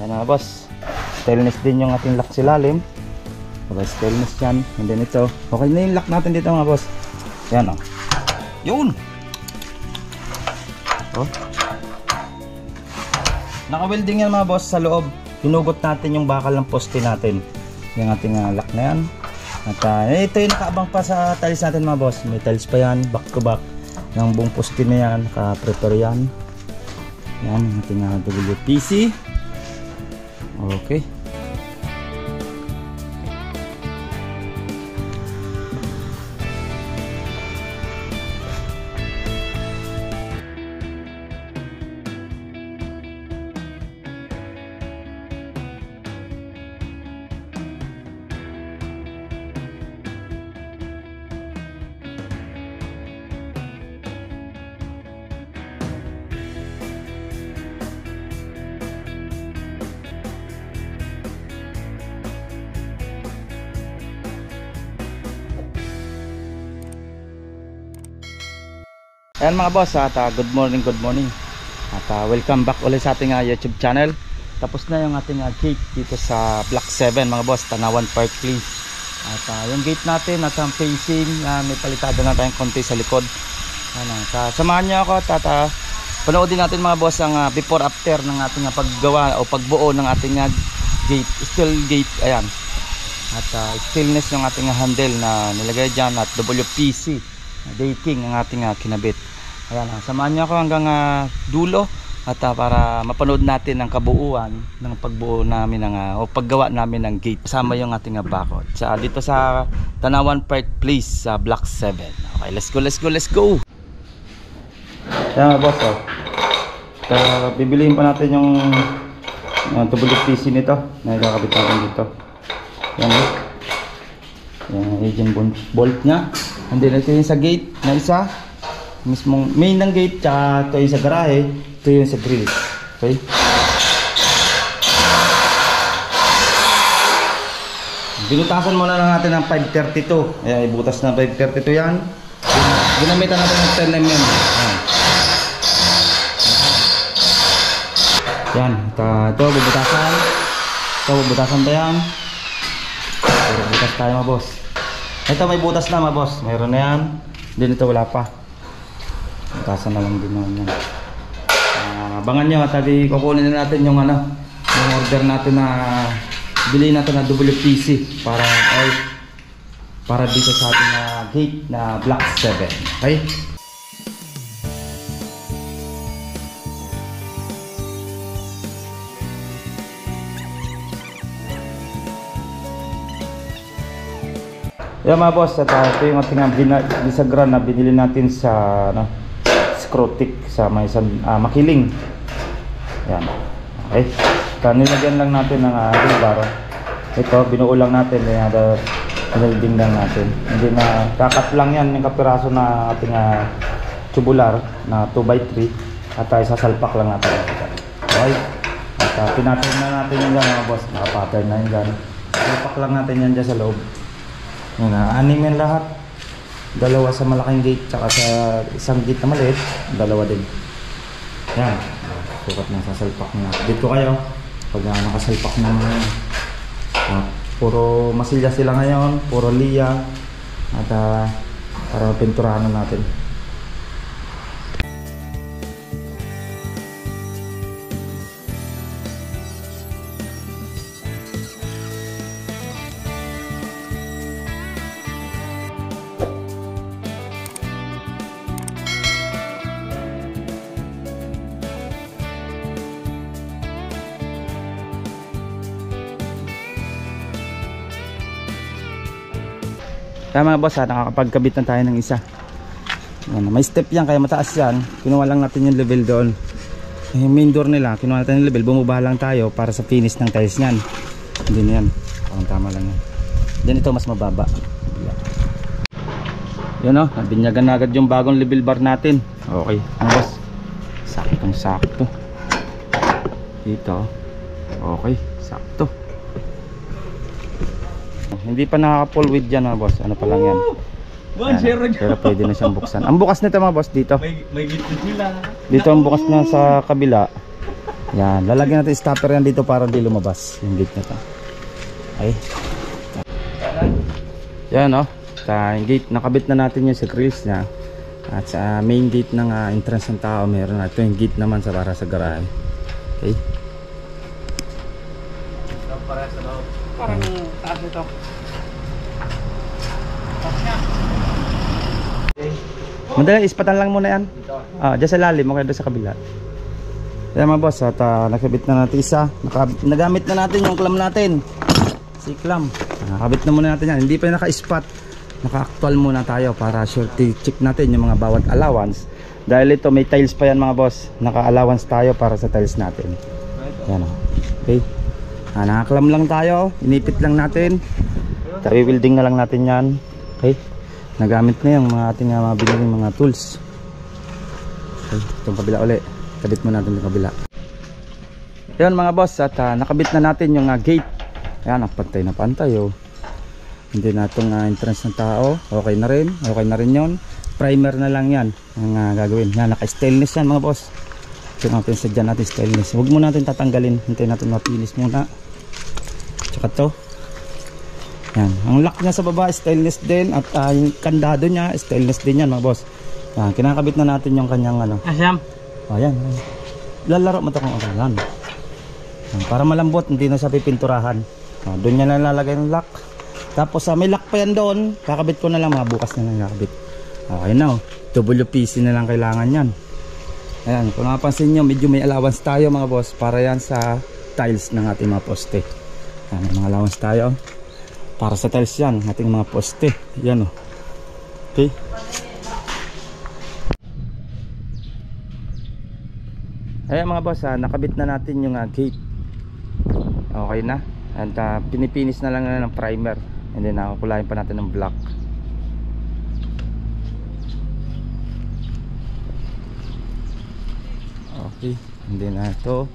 Yan mga boss, stainless din yung ating lock silalim. Okay, stainless yan. And then ito, okay na yung lock natin dito mga boss. Yan o. Yun! Oh. Naka-welding yan mga boss sa loob. Pinugot natin yung bakal ng poste natin. Yung ating lock na yan. At ito yung nakaabang pa sa tiles natin mga boss. May tiles pa yan, back to back. Yung buong poste na yan, naka-prepare yan. Yan, yung ating WPC. Okay. Ayan mga boss, at good morning at welcome back ulit sa ating YouTube channel. Tapos na yung ating gate dito sa Block 7 mga boss, Tanawan Park Place. At yung gate natin at ang facing, may palitado na tayong konti sa likod. Samahan nyo ako at panoodin natin mga boss ang before after ng ating paggawa o pagbuo ng ating gate, steel gate. Ayan, at stainless yung ating handle na nilagay dyan at WPC dating ang ating kinabit. Ayan, samahan niyo ako hanggang dulo at para mapanood natin ang kabuuan ng pagbuo namin ng o paggawa namin ng gate kasama yung ating bakod dito sa Tanawan Park Place sa Block 7. Okay, let's go. Ayan mga boss, bibiliin pa natin yung WPC nito na ikakabit natin dito. Yan yung agent bolt nya. And then ito yung sa gate na isa, mismong main ng gate, tsaka ito yung sa garahe, ito yung sa grill. Okay, binutasan muna lang natin ng 532. Ayan, ibutas na 532 yan. Ginamitan natin ng 10mm. Yan, ito bubutasan pa yan. Pero butas tayo mga boss. Ito may butas na mga boss, mayroon na yan. Din ito wala pa. Butasan na lang din naman yan. Abangan nyo at kukunin na natin yung yung order natin na bilhin natin na WPC para dito sa ating gate na Block 7. Okay? Yan mga boss, at ito yung ating bisagra na binili natin sa Scrotic sa may Makiling. Yan. Okay. Nilagyan lang natin ng rebar. Ito, binuo lang natin. Nilalding lang natin. Hindi na, kakat lang yan yung kapiraso na ating tubular na 2x3 at sasalpak lang natin. Okay. At pinatay na natin yung dyan mga boss. Nakapattern na yung dyan. Salpak lang natin yan dyan sa loob. Yan, anim yan lahat. Dalawa sa malaking gate, tsaka sa isang gate na maliit, dalawa din. Yan, sukat na sasalpak na. Dito kayo, pag nakasalpak na puro masilya sila ngayon, puro liya. At para pinturahan na natin. Kaya mga boss, nakakapagkabit na tayo ng isa. Yan, may step yan kaya mataas yan. Kinuha lang natin yung level doon. Yung main door nila, kinuha natin yung level. Bumaba lang tayo para sa finish ng tiles nyan. Hindi na yan, parang tama lang yan. Then ito mas mababa. Yun o, nabinyagan na agad yung bagong level bar natin. Okay mga boss, saktong sakto dito. Okay, sakto. Hindi pa nakaka-pull width dyan mga boss. Ano pa lang yan. Pero pwede na siyang buksan. Ang bukas nito mga boss dito. May gitna nila. Dito ang bukas na sa kabila. Yan, lalagyan natin stopper yan dito para hindi lumabas yung gate na to. Okay. Yan o. Yung gate, nakabit na natin yung sa grills niya. At sa main gate ng entrance ng tao, meron na. Ito yung gate naman sa para sa garahe. Okay. Parang taas ito. Madali, ispatan lang muna yan. Dyan sa lalim, okay doon sa kabila. Yan mga boss, at nakabit na natin isa. Nagamit na natin yung clamp natin. Si clamp. Nakabit na muna natin yan. Hindi pa yung naka-spot. Naka-actual muna tayo para sure check natin yung mga bawat allowance. Dahil ito may tiles pa yan mga boss. Naka-allowance tayo para sa tiles natin. Yan o. Okay. Naka-clamp lang tayo. Inipit lang natin. Tawi-welding na lang natin yan. Okay. Nagamit na yung mga ating mga biniling mga tools. Okay. Itong kabila uli. Kabit mo natin yung kabila. Yan mga boss. At nakabit na natin yung gate. Ayan, pantay na pantay oh. Hindi na itong entrance ng tao. Okay na rin. Okay na rin yun. Primer na lang yan ang gagawin. Yan, naka-stainless yan mga boss. Ito natin sadyan natin stainless. Huwag mo natin tatanggalin. Hintayin natin mapilis muna. Tsaka to. Yan. Ang lock niya sa baba stainless din. At yung kandado niya stainless din yan mga boss. Yan. Kinakabit na natin yung kanyang ano. Asyam. Ayan. Lalaro mo ito kung okay yan. Para malambot. Hindi na siya pipinturahan. Doon niya nalalagay ng lock. Tapos may lock pa yan doon. Kakabit ko na lang mga bukas na lang kakabit. Okay na oh. WPC na lang kailangan yan. Ayan, kung napansin nyo medyo may allowance tayo mga boss. Para yan sa tiles ng ating mga poste. Ayan, mga allowance tayo. Para sa tiles yan, ating mga poste. Yan oh. Okay. Ayan mga boss, nakabit na natin yung gate. Okay na. At pinipinis na lang ng primer. And then nakakulayan pa natin ng black. Okay. And then ito.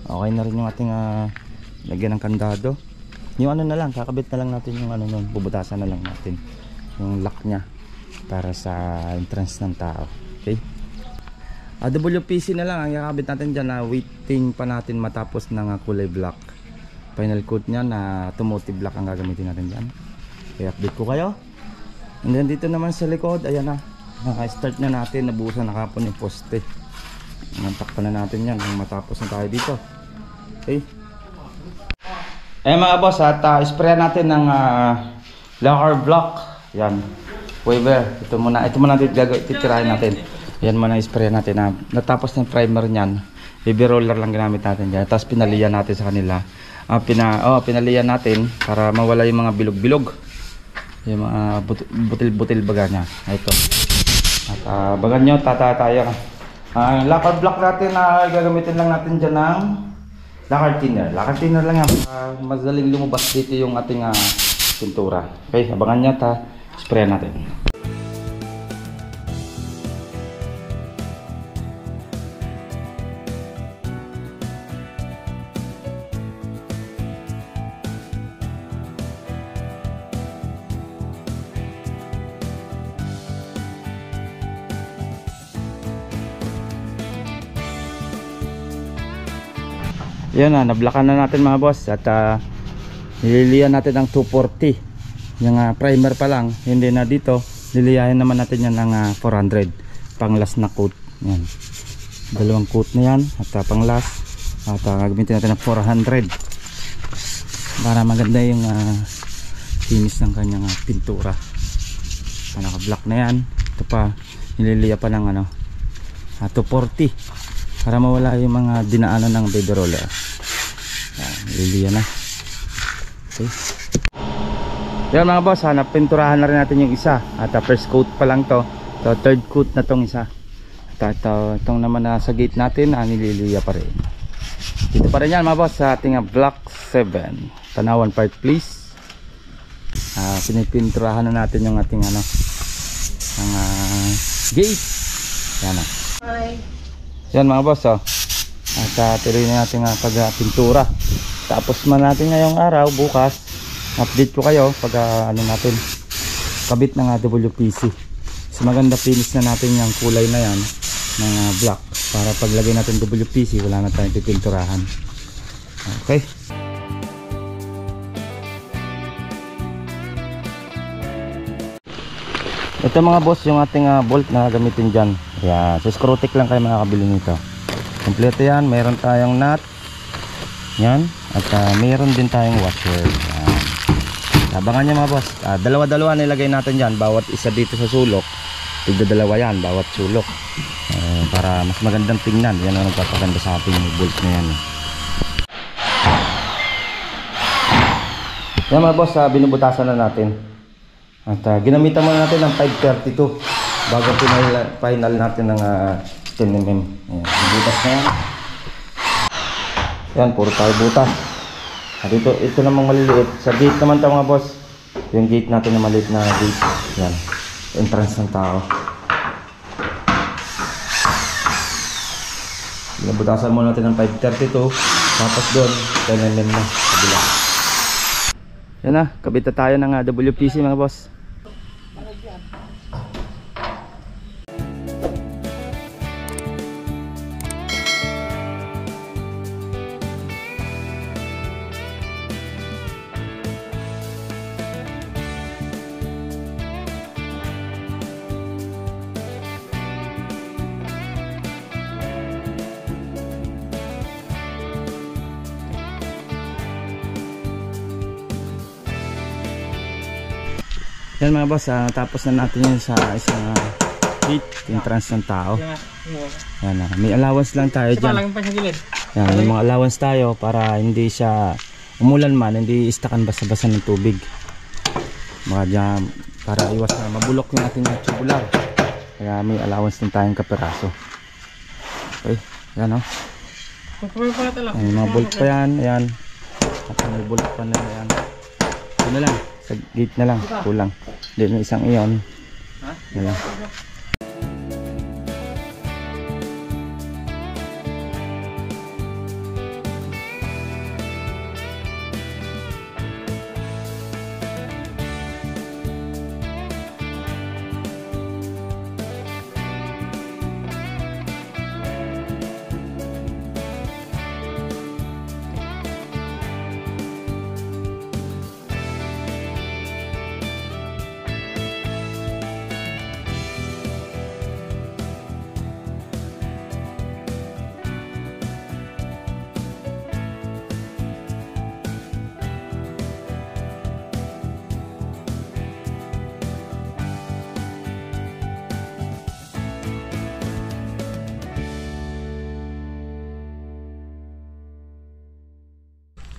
Okay na rin yung ating lagyan ng kandado. Yung ano na lang, kakabit na lang natin yung ano nun. Bubutasan na lang natin yung lock nya para sa entrance ng tao. Okay. WPC na lang ang kakabit natin dyan na waiting pa natin matapos ng kulay black. Final coat nya na automotive black ang gagamitin natin dyan. Kaya update ko kayo. And then dito naman sa likod, ayan na, naka-start na natin, nabuhusan na kapon yung poste. Nantakpan na natin yan nang matapos na tayo dito. Okay. Mga boss, at sprayan natin ng lacquer block. Yan, waiver. Ito muna natin titirahin natin. Yan muna sprayan natin. Natapos na yung primer nyan, baby roller lang ginamit natin dyan. Tapos pinaliyan natin sa kanila. Pinaliyan natin para mawala yung mga bilog-bilog, yung mga butil-butil baga nya. Ito. At bagan nyo, tayo. Lacquer block natin na gagamitin lang natin dyan ng lacquer thinner. Lacquer thinner lang yan. Madaling lumabas dito yung ating pintura. Okay, abangan nyo, spray natin. Yan na, nablakan na natin mga boss. At nililiyan natin ang 240. Yung primer pa lang. Hindi na dito. Liliyahin naman natin yan ng 400. Pang last na coat. Yan. Dalawang coat na yan. At pang last. At gagamitin natin ng 400. Para maganda yung finish ng kanyang pintura. Naka-black na yan. Ito pa. Nililiya pa ng 240. Para mawala yung mga dinaanan ng baby roller. Liliya na. Okay. Yan mga boss, napinturahan na rin natin yung isa. At first coat pa lang to. So third coat na tong isa. At itong naman sa gate natin, nililiya pa rin. Dito pa rin yan mga boss sa ating Block 7. Tanawan part please. Pinipinturahan na natin yung ating ang gate. Yan na. Yan mga boss at tuloy na natin pagpintura. Tapos man natin ngayong araw, bukas update ko kayo pag natin kabit ng WPC. So maganda finish na natin yung kulay na yan ng black. para paglagay natin WPC wala na tayong pipinturahan. Okay. Ito mga boss yung ating bolt na gamitin dyan. Ayan, so screw-tick lang kayo makakabili nito. Kompleto yan, meron tayong nut yan, at meron din tayong washer. Ayan. Abangan nyo mga boss, dalawa-dalawa nilagay natin dyan, bawat isa dito sa sulok, tigda-dalawa yan, bawat sulok, para mas magandang tingnan. Yan ang nagpapaganda sa ating bolt na yan. Yan mga boss, binubutasan na natin. At ginamitan muna natin ng 532 bago final natin ng 10mm. Ayan, butas na yan. Yan, puro tayo butas. At ito namang maliliit. Sa gate naman ito mga boss, yung gate natin na maliit na gate. Yan, entrance ng tao. Binubutasan muna natin ng 532. Tapos doon, 10mm na kabila. Yan na, kabit na tayo ng WPC mga boss. Yan mga boss, tapos na natin yun sa isang gate, entrance ng tao. Yan, may allowance lang tayo dyan. Yan, may mga allowance tayo para hindi siya umulan man, hindi istakan basa-basa ng tubig. Mga dyan, para iwas na mabulok yung ating tubular. Kaya may allowance din tayong kapiraso. Okay, yan o. May mga bolt pa yan, ayan. At may bolt pa na yan. Ito na lang. Sa gate na lang, kulang. Dito na isang iyon. Yan lang.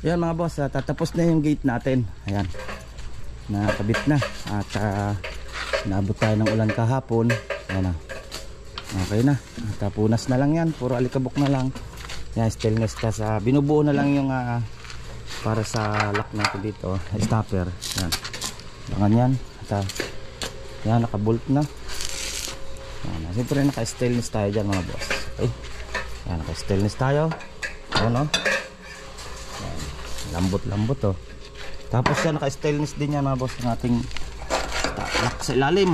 Yan mga boss, tatapos na yung gate natin. Ayan, nakabit na. At naabot tayo ng ulan kahapon. Ayan na, okay na. At punas na lang yan, puro alikabok na lang. Yan, stainless. Binubuo na lang yung para sa lock natin dito, stopper. Yan, bangan yan. At yan, nakabolt na. Yan, siyempre naka-stainless tayo dyan mga boss. Okay, yan, naka-stainless tayo. Ano, lambot-lambot oh. Tapos yan, naka-stainless din yan mga boss ng ating lock sa ilalim.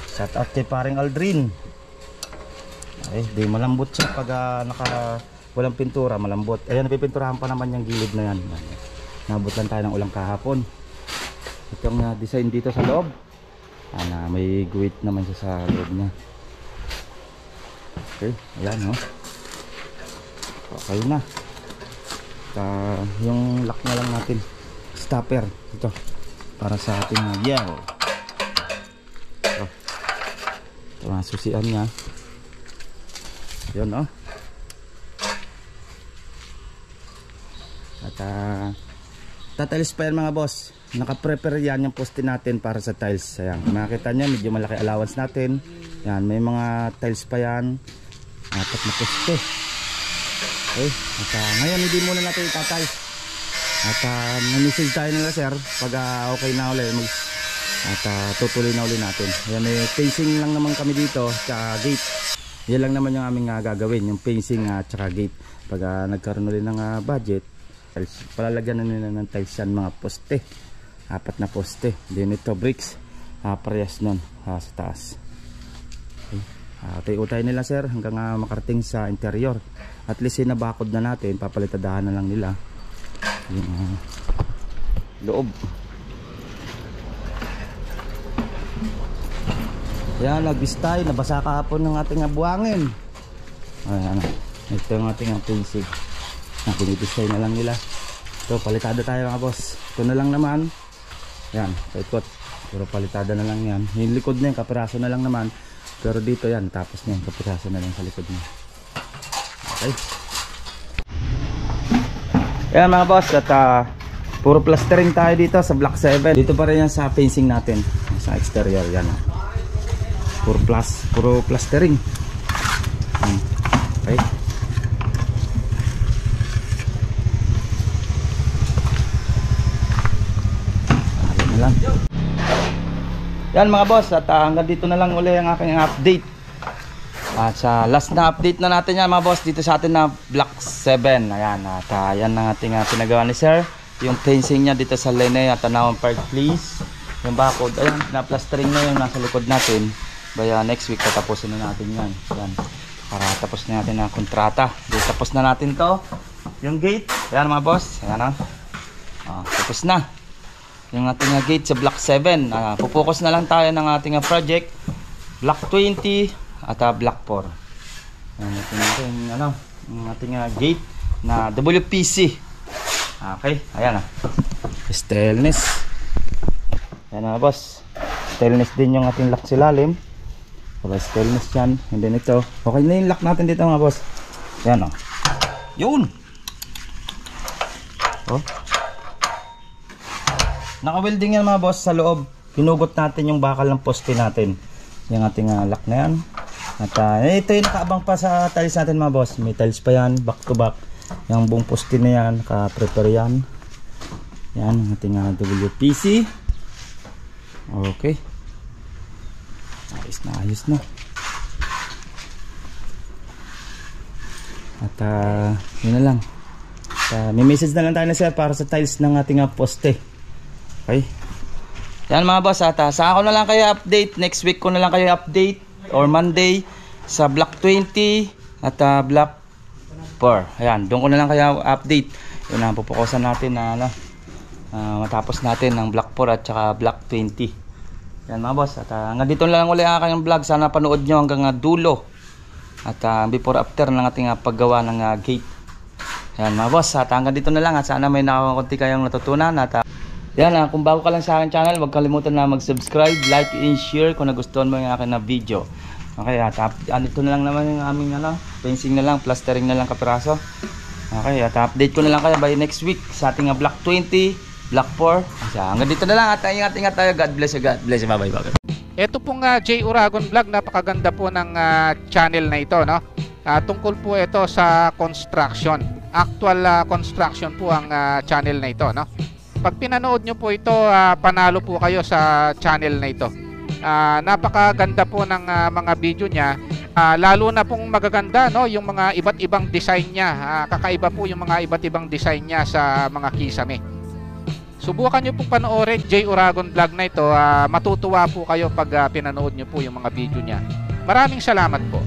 Shout out kay paring Aldrin. Ay, di malambot siya pag walang pintura, malambot. Ayan, pipinturahan pa naman yung gilid na yan. Nabot lang tayo ng ulang kahapon. Itong design dito sa loob. May guwit naman siya sa loob niya. Okay, ayan oh. Okay na. Yung lock na lang natin, stopper ito para sa ating yell. Ito ang susian niya. Yun oh. At tatalis pa yan mga boss. Naka-prepare yan yung poste natin para sa tiles. Ayan, makikita nyo medyo malaki allowance natin. Yan, may mga tiles pa yan. Apat na poste. Okay, at ngayon hindi muna natin itatiles. At may-message tayo nila sir pag okay na ulit. At tutuloy na ulit natin. Ayan, may facing lang naman kami dito sa gate. Yan lang naman yung aming gagawin, yung facing at saka gate. Pag nagkaroon ulit ng budget, palalagyan na nila ng tiles yan, mga poste. Apat na poste. Din ito bricks, parehas nun sa taas. Okay. Utay-utay nila sir hanggang makarating sa interior. At least nabakod na natin, papalitadahan na lang nila yung loob. Yan, nagbistay, nabasa kahapon ng ating buhangin. Ayan, ito yung ating pinsig. Pinibistay na lang nila. Ito, palitada tayo mga boss. Ito na lang naman. Yan, ikot. Pero palitada na lang yan. Yung likod na yung kapiraso na lang naman. Pero dito yan, tapos na yung kapiraso na lang sa likod niya. Okay. Ayan mga boss, at puro plastering tayo dito sa block 7. Dito pa rin yan sa fencing natin. Sa exterior yan. Puro plastering. Okay. Ayun na lang. Yan mga boss, at hanggang dito na lang uli ang aking update. At sa last na update na natin yan mga boss, dito sa atin na block 7. Ayan, at yan ang ating pinagawa ni sir. Yung fencing niya dito sa Lene at Tanawan Park Place. Yung bakod, ayan, na-plastering na yung nasa likod natin. Baya next week tatapusin na natin yan. Yan. Para tapos na natin ang kontrata. Tapos na natin to. Yung gate. Ayan mga boss. Ayan tapos na. Yung ating gate sa block 7. Pupokus na lang tayo ng ating project. Block 20 at block 4. Ayan yung ating gate na WPC. Okay. Ayan stainless. Ayan mga boss. Stainless din yung ating lock silalim. Stainless yan. And then ito, okay na yung lock natin dito mga boss. Yan yun. Naka-welding yan mga boss sa loob. Pinugot natin yung bakal ng poste natin. Yung ating lock na yan. At ito yung nakaabang pa sa tiles natin mga boss. May tiles pa yan, back to back. Yung buong poste na yan, naka-prepare yan. Yan ang ating WPC. Okay. Ayos na. At yun na lang. May message na lang tayo na sir para sa tiles ng ating poste. Okay. Yan mga boss, at sa ako na lang kayo update. Next week ko na lang kayo update or Monday sa block 20 at block 4. Ayan, doon ko na lang kayo update. Yun ang pupukusan natin na matapos natin ng block 4 at saka block 20. Yan mga boss, at hanggang dito na lang ulit ang aking vlog. Sana panood nyo hanggang dulo. At before after ng ating paggawa ng gate. Yan mga boss, at hanggang dito na lang. At sana may nakakunti kayong natutunan. At yan, kung bago ka lang sa aking channel, huwag kalimutan na mag-subscribe, like, and share kung nagustuhan mo yung aking video. Okay, at ito na lang naman yung aming fencing na lang, plastering na lang kapiraso. Okay, at update ko na lang kayo by next week sa ating block 20 block 4. Hanggang dito na lang at ingat-ingat tayo. God bless you. God bless you. Bye bye. Ito pong J Uragon Vlog, napakaganda po ng channel na ito, no? Tungkol po ito sa construction. Actual construction po ang channel na ito, no? Pag pinanood nyo po ito, panalo po kayo sa channel na ito. Napakaganda po ng mga video niya. Lalo na pong magaganda, no? Yung mga iba't ibang design niya. Kakaiba po yung mga iba't ibang design niya sa mga kisame. Subukan nyo pong panoorin J Uragon Vlog na ito. Matutuwa po kayo pag pinanood nyo po yung mga video niya. Maraming salamat po.